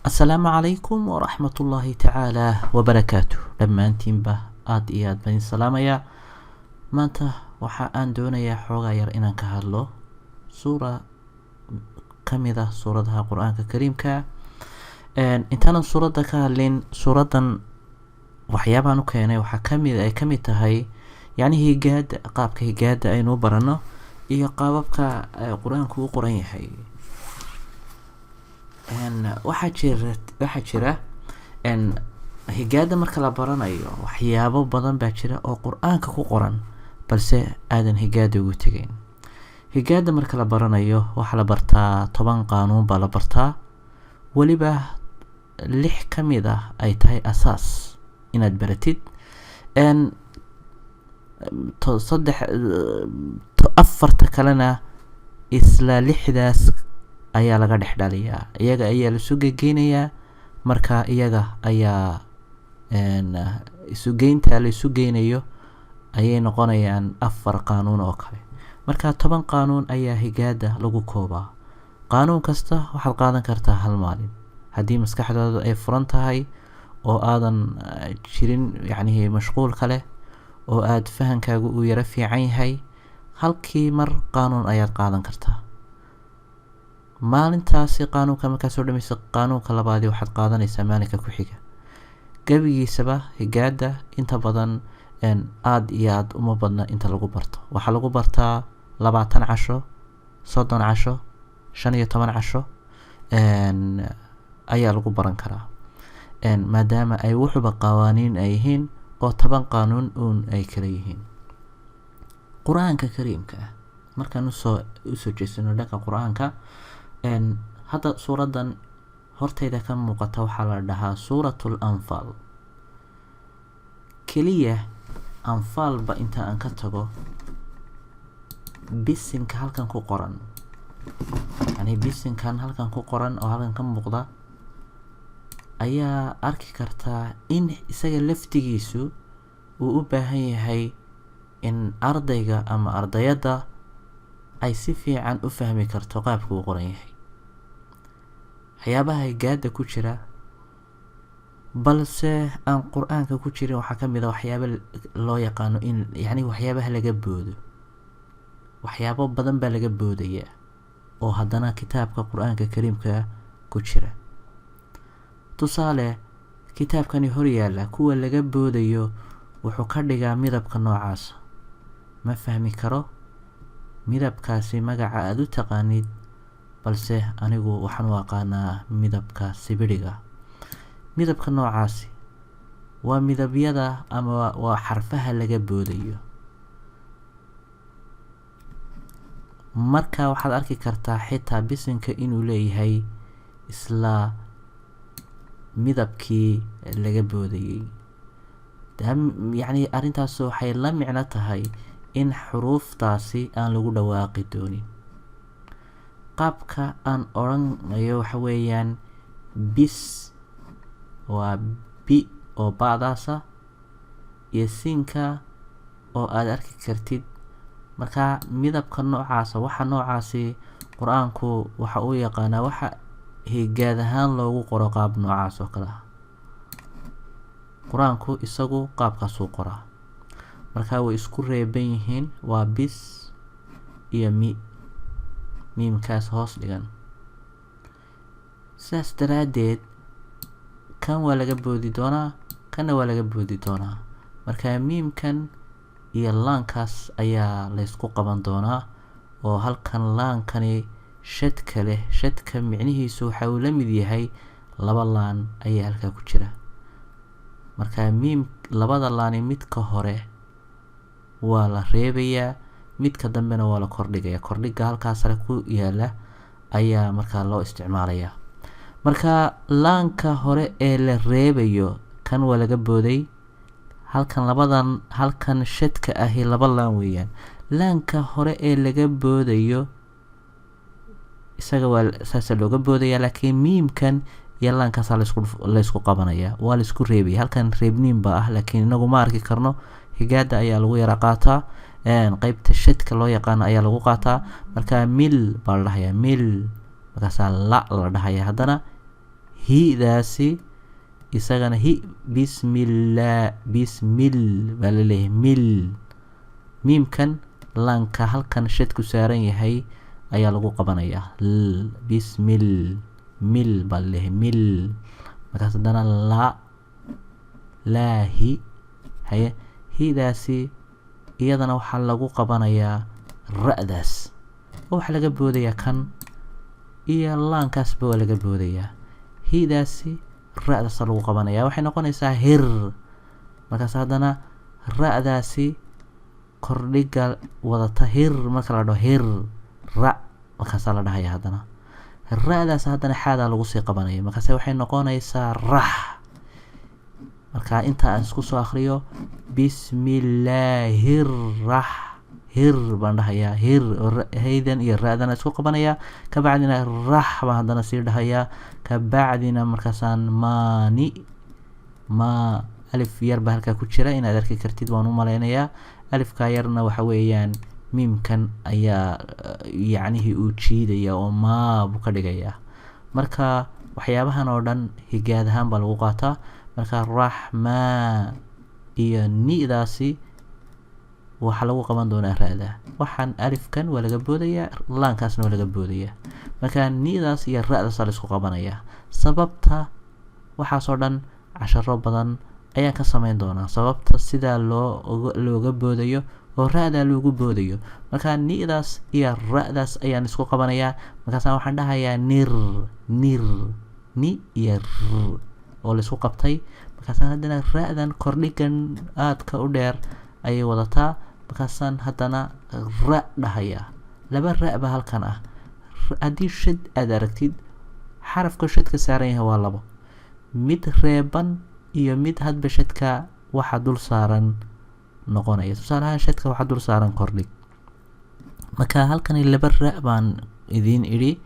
السلام عليكم ورحمة الله تعالى وبركاته. لما أنتم به إياد بني السلامية maanta waxa aan doonayaa xoogaa yar inaan ka hadlo suura ka mid ah suuradaha qur-aanka kariimka. intaanan suuradda ka hadlin, suuradan waxyaabaan u keenay waxaa ka mid tahay yacni higaada, qaabka higaada aynu barano iyo qaababka qur-aanku u qoran yahay. waxaa jira higaada marka la baranayo waxyaabo badan baa jira oo qur-aanka ku qoran balse aadan higaada ugu tegayn. higaada marka la baranayo waxaa la bartaa 10 qaanuun baa la bartaa, weliba 6 ka mid ah ay tahay asaas inaad baratid. afarta kalena isla 6daas ayaa laga dhex dhaliyaa, iyaga ayaa la sugeynayaa. marka iyaga ayaa isugeynta la isugeynayo ayay noqonayaan 4 qaanuun oo kale. marka 10 qaanuun ayaa higaada lagu koobaa. qaanuun kasta waxaad qaadan kartaa hal maalin haddii maskaxdaadu ay furan tahay oo aadan jirin yacni mashquul kale oo aad fahankaagu uu yara fiican yahay. halkii mar qaanuun ayaad qaadan kartaa. maalintaasi qaanuunka markaa soo dhamaysa, qaanuunka labaadi waxaad qaadanaysaa maalinka ku xiga. gabigiisaba higaada inta badan aad iyo aad uma badna inta lagu barto. waxaa lagu bartaa 20 casho, 30 casho, 15 casho ayaa lagu baran karaa, maadaama ay wuxuuba qawaaniin ay yihiin oo 10 qaanuun uun ay kala yihiin. qur-aanka kariimka ah markaan usoo jeesano dhanka qur-aanka, hadda suuradan horteyda ka muuqata waxaa la dhahaa suuratul anfaal. keliya anfaalba inta aan ka tago, bisinka halkan ku qoran, yani bisinkan halkan ku qoran oo halkan ka muuqda, ayaa arki kartaa in isaga laftigiisu uu u baahan yahay in ardayga ama ardayada ay si fiican u fahmi karto qaabka uu qoran yahay. waxyaabaha higaada ku jira balse aan qur-aanka ku jirin waxaa ka mid ah waxyaabo loo yaqaano in yacni waxyaabaha laga boodo. waxyaabo badan baa laga boodaya oo haddana kitaabka qur-aanka kariimka ku jira. tusaale, kitaabkani hor yaalla kuwa laga boodayo wuxuu ka dhigaa midabka noocaasa. ma fahmi karo midabkaasi magaca aad u taqaanid, balse anigu waxaan u aqaanaa midabka sibidhiga. midabka noocaasi waa midabyada ama waa xarfaha laga boodayo. marka waxaad arki kartaa xitaa bisinka inuu leeyahay isla midabkii laga boodayay. yacni arrintaas waxay la micno tahay in xuruuftaasi aan lagu dhawaaqi doonin. qaabka aan odhanayo waxa weeyaan bis waa bi oo ba'daasa iyo siinka oo aad arki kartid. marka midabka noocaasa, waxa noocaasi qur-aanku waxa uu yaqaanaa waxa higaad ahaan loogu qoro qaab noocaas oo kale ah. qur-aanku isagu qaabkaasuu qoraa. marka way isku reeban yihiin, waa bis iyo miimkaas hoos dhigan. sidaas daraaddeed kan waa laga boodi doonaa, kanna waa laga boodi doonaa. marka miimkan iyo laankaas ayaa laysku qaban doonaa oo halkan laankani shadka leh. shadka micnihiisu waxa uu la mid yahay 2 laan ayaa halkaa ku jira. marka miim 2 laani midka hore waa la reebayaa, midka dambena waa la kordhigayaa. kordhiga halkaas sare ku yaala ayaa markaa loo isticmaalayaa. marka laanka hore ee la reebayo kan waa laga booday. halkan shadka ahi 2 laan weeyaan. laanka hore ee laga boodayo isaga waa saasa looga boodaya, laakiin miimkan iyo laankaas laysku qabanaya, waa laysku reebaya. halkan reebniin baa ah, laakiin inagu ma arki karno. higaada ayaa lagu yara qaataa, qaybta shadka loo yaqaano ayaa lagu qaataa. marka mil baa la dhahayaa, mil markaasaa la dhahayaa. haddana hidaasi isagana bismillah baa laleeyahay miimkan laanka halkan shadku saaran yahay ayaa lagu qabanayaa mil baa laleeyahay markaas haddana laahi haye hidaasi iyadana waxaa lagu qabanayaa ra'daas oo waxaa laga boodayaa kan iyo laankaasba waa laga boodayaa hidaasi ra'daasa lagu qabanaya waxay noqonaysaa hir markaas haddana ra'daasi kordhiga wadata hir marka la dhaho hir markaasaa la dhahaya haddana ra'daas haddana xaadaa lagu sii qabanaya markaase waxay noqonaysaa rax marka inta aan isku soo akriyo bismillaahir hir baan dhahayaa haydan iyo ra'dana isku qabanaya kabacdina rax baan haddana sii dhahayaa kabacdina markaasaan alif yar baa halkaa ku jira inaad arki kartid waan u malaynayaa alifkaa yarna waxa weeyaan miimkan ayaa yacnihii uu jiidaya oo buu ka dhigayaa marka waxyaabahan oo dhan higaad ahaan baa lagu qaataa marka raxmaa iyo ni'daasi waxaa lagu qaban doonaa ra'da waxaan alifkan waa laga boodayaa laankaasna waa laga boodayaa marka ni'daas iyo ra'daasa la isku qabanayaa sababta waxaasoo dhan casharo badan ayaan ka samayn doonaa sababta sidaa looga boodayo oo ra'daa loogu boodayo marka ni'daas iyo ra'daas ayaan isku qabanayaa markaasa waxaan dhahayaa nir ni iyo oo la isku qabtay markaasaan haddana ra'dan kordhigan aadka u dheer ayay wadataa markaasaan haddana dhahayaa laba ba halkan ah haddii shad aad aragtid xarafka shadka saaran yahay waa labo mid reeban iyo mid hadba shadka waxa dul saaran noqonaya tusaalahaan shadka waxa dul saaran kordhig marka halkani laba baan idiin idhi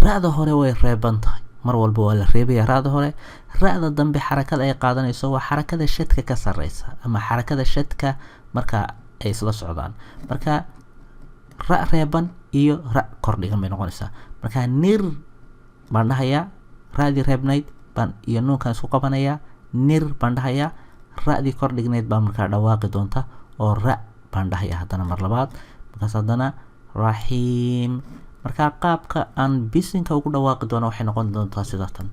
ra'da hore way reeban tahay mar walba waa la reebaya ra'da hore ra'da dambe xarakada ay qaadanayso waa xarakada shadka ka sareysa ama xarakada shadka marka ay isla socdaan marka reeban iyo kordhigan bay noqonaysaa marka nir baan dhahayaa ra'dii reebnayd baan iyo nuunkan isku qabanayaa nir baan dhahayaa ra'dii kordhignayd baa markaa dhawaaqi doonta oo baan dhahayaa haddana mar labaad markaas haddana raxiim markaa qaabka aan bisinka ugu dhawaaqi doono waxay noqon doontaa sidaatan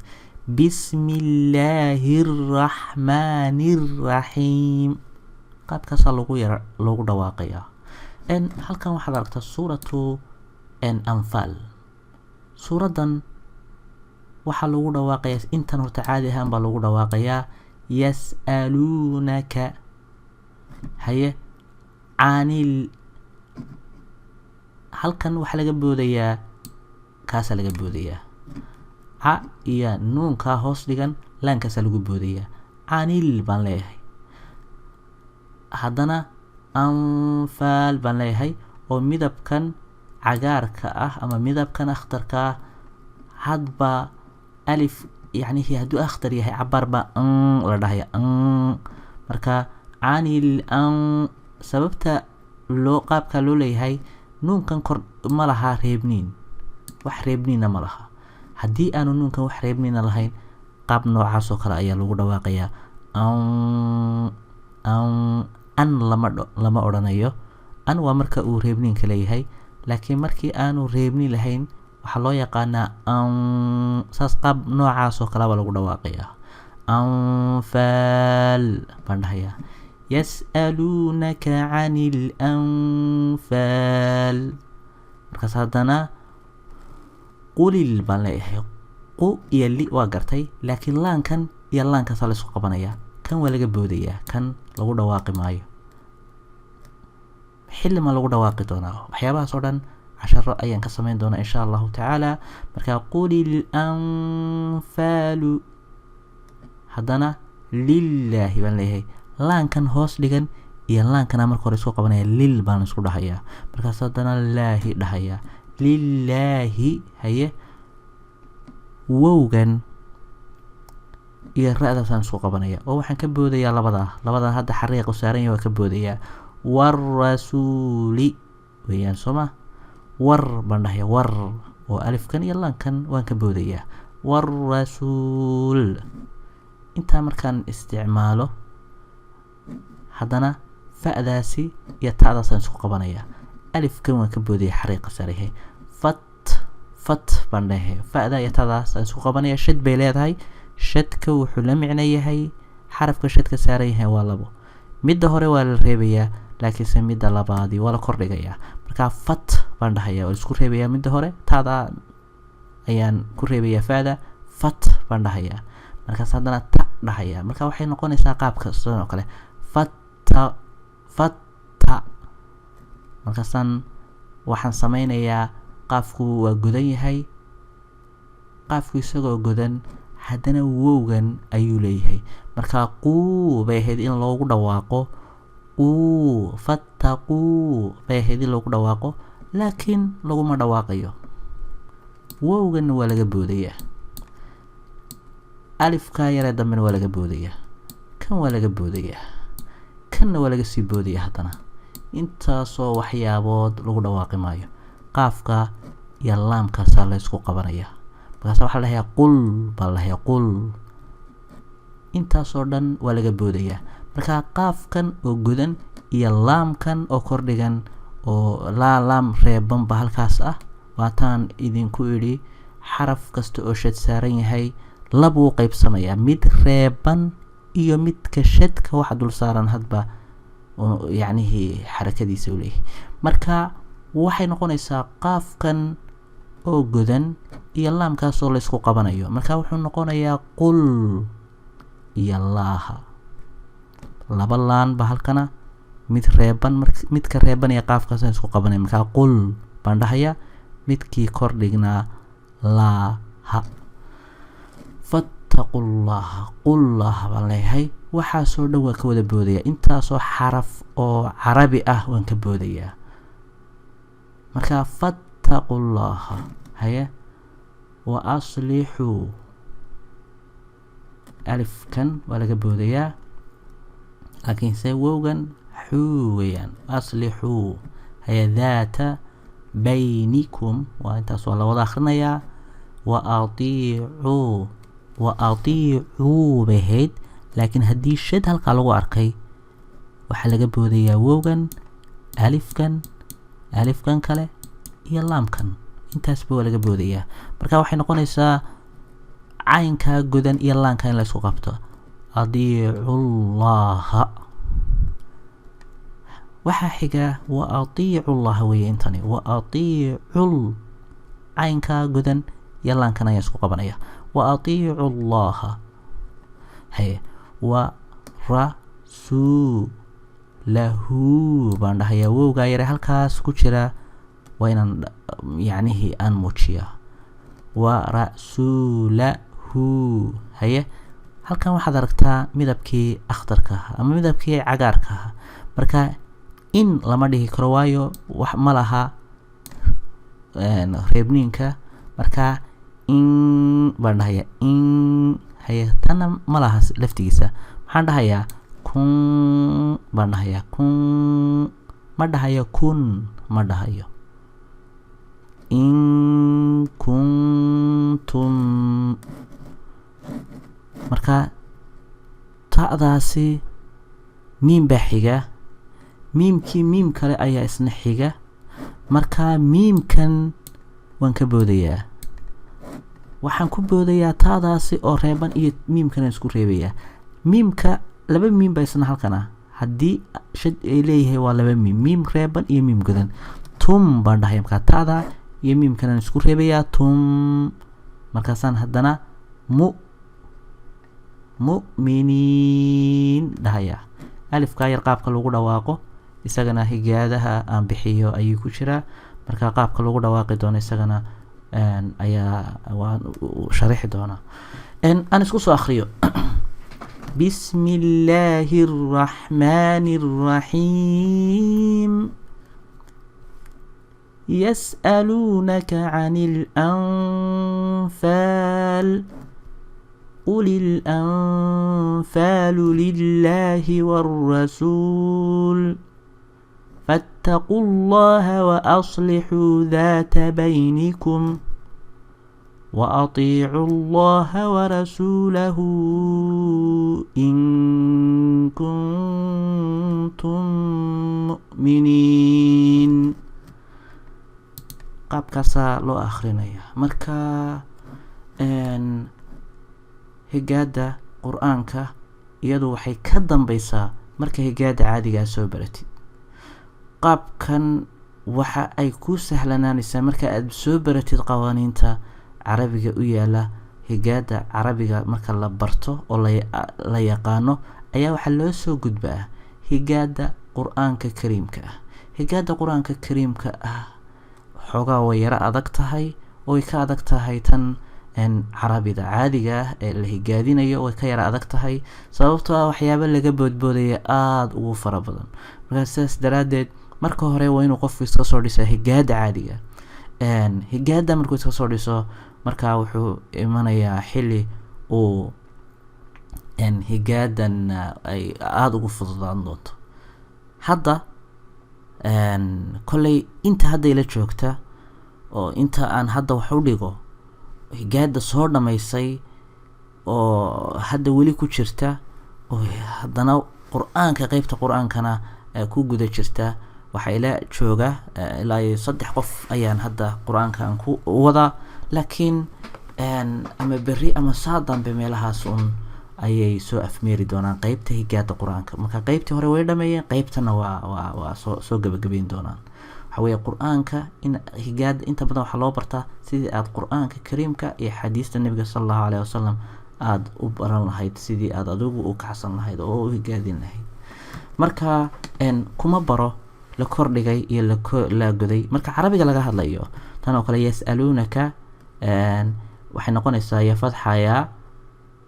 bismillaahiraxmaaniraxiim qaabkaasaa loogu dhawaaqayaa halkan waxaad aragtaa suuratu anfaal suuraddan waxaa lagu dhawaaqayaa intan horta caadi ahaan baa lagu dhawaaqayaa yas'aluunaka haye canil halkan waxaa laga boodayaa kaasaa laga boodayaa ca iyo nuunkaa hoos dhigan laankaasaa lagu boodayaa canil baan leeyahay haddana anfaal baan leeyahay oo midabkan cagaarka ah ama midabkan akhtarka ah hadba alif yacnihi hadduu akhtar yahay cabaar baa la dhahaya marka canil sababta qaabkaa loo leeyahay nuunkan kor ma lahaa reebniin wax reebniina ma laha haddii aanu nuunkan wax reebniina lahayn qaab noocaas oo kale ayaa lagu dhawaaqayaa an lama odhanayo an waa marka uu reebniinka leeyahay laakiin markii aanu reebniin lahayn waxaa loo yaqaanaa saas qaab noocaas oo kaleba lagu dhawaaqayaa anfaal baan dhahayaa yas'aluunaka canil anfaal markaas haddana qulil baan leeyahay qu iyo li waa gartay laakiin laankan iyo laankaasaa la isku qabanayaa kan waa laga boodayaa kan lagu dhawaaqi maayo xilli ma lagu dhawaaqi doonaa waxyaabahaas oo dhan casharo ayaan ka samayn doonaa insha allahu tacaala markaa qulil anfaalu haddana lilaahi baan leeyahay laankan hoos dhigan iyo laankana marka hore isku qabanaya lil baan isku dhahayaa markaas haddana laahi dhahayaa lilaahi haye wowgan iyo ra'daasaan isku qabanaya oo waxaan ka boodayaa labadaa hadda xariiq u saaran yahay waa ka boodayaa warrasuuli weeyaan sooma war baan dhahaya war oo alifkan iyo laankan waan ka boodayaa والرسول انت مركان استعماله حدنا فأداسي يتعدى سنسو قبانيا ألف كم كبودي حريقة ساريه فت بانده فأدا يتعدى سنسو قبانيا شد بيلاد هاي شد كوحو لمعنيه هاي حرف كشد كساريه والابو مدى هوري والريبيا لكن سميدة لبادي ولا كردقيا مركا فت بانده هاي والسكو ريبيا مدى هوري تعدى ayaan ku reebaya faada fat baan dhahayaa markaas haddana ta dhahayaa marka waxay noqonaysaa qaabka sidoo kale fatta markaasaan waxaan sameynayaa qaafku waa godan yahay qaafku isagoo godan haddana wowgan ayuu leeyahay marka quu bay ahayd in loogu dhawaaqo quu fattaquu bay ahayd in loogu dhawaaqo laakiin laguma dhawaaqayo wowgan waa laga boodaya alifka yare dambena waa laga boodaya kan waa laga boodaya kanna waa laga sii boodaya haddana intaasoo waxyaabood lagu dhawaaqi maayo qaafka iyo laamkaasaa la isku qabanaya markaas waxaa la hayaa qul baa la hayaa qul intaasoo dhan waa laga boodaya marka qaafkan oo godan iyo laamkan oo kordhigan oo laam reeban ba halkaas ah waataan idinku idhi xaraf kasta oo shad saaran yahay labuu qaybsamayaa mid reeban iyo midka shadka waxa dul saaran hadba yacnihii xarakadiisa u leeyahay marka waxay noqonaysaa qaafkan oo godan iyo laamkaasoo la isku qabanayo marka wuxuu noqonayaa qul iyo laaha laba laan ba halkana mid reeban midka reeban iyo qaafkaas isku qabanaya marka qul baan dhahayaa midkii kordhignaa laaha fattaqullaha qullaha baan leeyahay waxaasoo dhan waan ka wada boodaya intaasoo xaraf oo carabi ah waan ka boodayaa marka fattaqullaha haya wa aslixuu alifkan waa laga boodayaa laakiinse wowgan xuu weeyaan aslixuu haya daata بينكم وانت سؤال وضع اخرنايا واطيعوا بهيد لكن هدي الشد هلقا لغو ارقي وحلقة بوديا ووغن الف كان كله يلام كان انت اسبوع لغا بوديا مركا waxay noqonaysaa caynka godan iyo laanka in la isku qabto adiicullaha waxaa xiga wa atiicu allaha weeye intani wa atiicu caynka godan iyo laankan ayaa isku qabanaya wa atiicu allaha haye wa rasuulahu baan dhahayaa wowgaa yare halkaas ku jira waa inaan yacnihii aan muujiya wa rasuulahu haye halkan waxaad aragtaa midabkii akhtarka ahaa ama midabkii cagaarka ahaa marka in lama dhihi karo waayo wax ma laha reebniinka marka in baan dhahayaa in haye tanna ma laha laftigiisa maxaan dhahayaa kun baan dhahayaa kun ma dhahayo kun ma dhahayo in kuntum marka ta'daasi miim baa xiga miimkii miim kale ayaa isna xiga marka miimkan waan ka boodayaa waxaan ku boodayaa taadaasi oo reeban iyo miimkan isku reebayaa miimka laba miim baa isna halkan ah haddii shad ay leeyahay waa laba miim reeban iyo miim godan tum baan dhahay markaa taada iyo miimkan isku reebayaa tum markaasaan haddana mu'miniin dhahayaa alifka yar qaabka lagu dhawaaqo isagana higaadaha aan bixiyo ayuu ku jiraa marka qaabka lagu dhawaaqi doono isagana ayaa waan sharixi doonaa aan isku soo akhriyo bismillahir rahmanir rahim yas'alunaka 'anil anfal قل الأنفال لله والرسول فاتقوا الله وأصلحوا ذات بينكم وأطيعوا الله ورسوله إن كنتم مؤمنين. qaabkaasaa loo akrinaya. marka higaada qur-aanka iyadu waxay ka dambeysaa marka higaada caadigaa soo baratid. qaabkan waxa ay ku sahlanaanaysaa marka aad soo baratid qawaaniinta carabiga u yaala. higaada carabiga marka la barto oo la yaqaano ayaa waxaa loo soo gudbaa higaada qur-aanka kariimka ah. higaada qur-aanka kariimka ah xoogaa way yaro adag tahay, way ka adag tahay tan carabida caadiga ah ee la higaadinayo, way ka yaro adag tahay sababtoo ah waxyaabo laga boodboodaya aada ugu fara badan. markaa sidaas daraaddeed marka hore waa inuu qofku iska soo dhisaa higaada caadiga. higaada markuu iska soo dhiso markaa wuxuu imanayaa xilli uu higaadan ay aada ugu fududaan doonto. hadda kolley inta hadda ila joogta oo inta aan hadda wax u dhigo higaada soo dhamaysay oo hadda weli ku jirta oo haddana qur-aanka qeybta qur-aankana ku guda jirta waxaa ila jooga ilaa 3 qof ayaan hadda qur-aanka aan ku wadaa. laakiin ama berri ama saa dambe meelahaas ayay soo afmeeri doonaan qeybta higaada qur-aanka. marka qeybtii hore way dhameeyeen, qeybtana waa soo gabagabeyn doonaan. waxa weeye qur-aanka in higaada inta badan waxaa loo bartaa sidii aad qur-aanka kariimka iyo xadiista nebiga sallallahu alayhi wasallam aada u baran lahayd, sidii aad adigu u kacsan lahayd oo u higaadin lahayd. marka kuma baro la kordhigay iyo la goday. marka carabiga laga hadlayo tan oo kale yas'aluunaka waxay noqonaysaa ya fatxa ya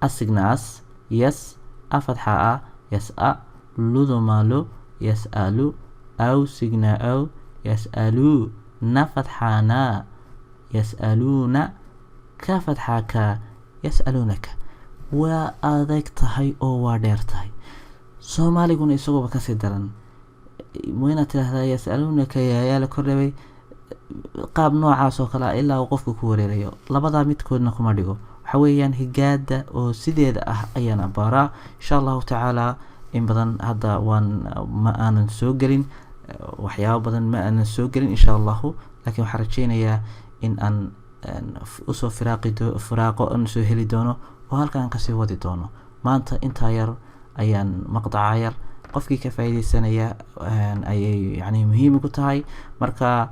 asignaas yes a fatxa a yas'a ludumalu yas'alu aw signa aw yas'alu na fatxa na yas'aluuna ka fatxa ka yas'aluunaka. waa adag tahay oo waa dheer tahay. soomaaliguna isaguba kasii daran. wayna tidhaahdaa yas'aluunaka yaa la kordhabay qaab noocaas oo kale ilaa uu qofku ku wareerayo. labadaa midkoodna kuma dhigo. waxa weeyaan higaada oo sideeda ah ayaan abaaraa insha allahu tacaala. in badan hadda ma aanan soo gelin waxyaabo badan ma aanan soo gelin insha allahu, laakiin waxaan rajeynayaa in aan usoo firaaqo aan soo heli doono oo halkaan kasii wadi doono. maanta intaa yar ayaan maqdaca yar qofkii ka faa'iideysanaya ayay yani muhiim ku tahay. marka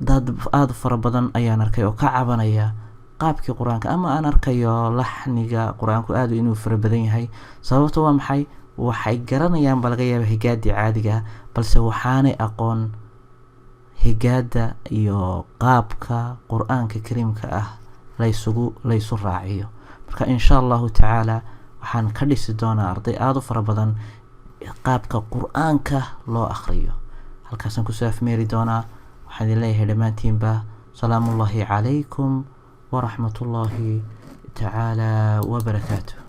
dad aada fara badan ayaan arkay oo ka cabanaya qaabkii qur-aanka, ama aan arkayo laxniga qur-aanku aada inuu fara badan yahay. sababta waa maxay? waxay garanayaan ba laga yaaba higaadii caadiga, balse waxaanay aqoon higaada iyo qaabka qur-aanka kariimka ah laysu raaciyo. marka insha allahu tacaala waxaan ka dhisi doonaa arday aada u fara badan qaabka qur-aanka loo akhriyo. halkaasaan kusoo afmeeri doonaa. waxaan idin leeyahay dhammaantiinba salaamullahi calaykum waraxmatullaahi tacaala wabarakaatuh.